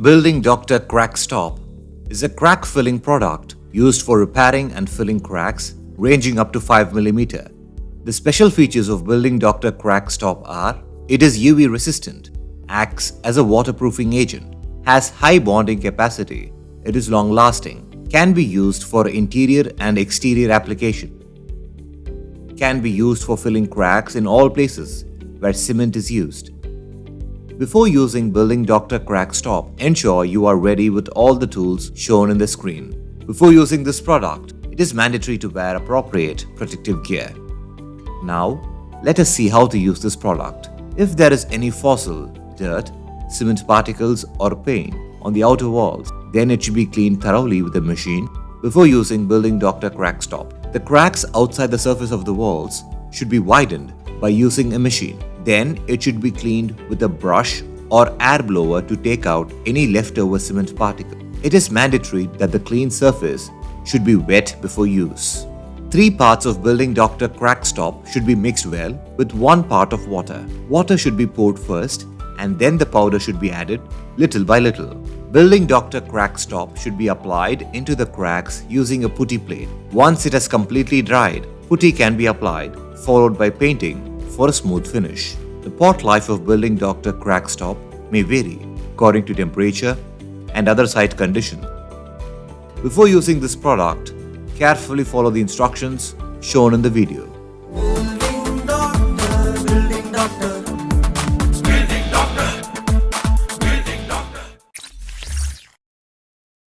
Building Doctor CrackStop is a crack filling product used for repairing and filling cracks ranging up to 5 mm. The special features of Building Doctor CrackStop are: it is UV resistant, acts as a waterproofing agent, has high bonding capacity, it is long lasting, can be used for interior and exterior application, can be used for filling cracks in all places where cement is used. Before using Building Doctor CrackStop, ensure you are ready with all the tools shown in the screen. Before using this product, it is mandatory to wear appropriate protective gear. Now, let us see how to use this product. If there is any fossil, dirt, cement particles or paint on the outer walls, then it should be cleaned thoroughly with a machine before using Building Doctor CrackStop. The cracks outside the surface of the walls should be widened by using a machine. Then it should be cleaned with a brush or air blower to take out any leftover cement particle. It is mandatory that the clean surface should be wet before use. 3 parts of Building Doctor CrackStop should be mixed well with 1 part of water. Water should be poured first and then the powder should be added little by little. Building Doctor CrackStop should be applied into the cracks using a putty plate. Once it has completely dried, putty can be applied, followed by painting for a smooth finish. The pot life of Building Doctor CrackStop may vary according to temperature and other site conditions. Before using this product, carefully follow the instructions shown in the video.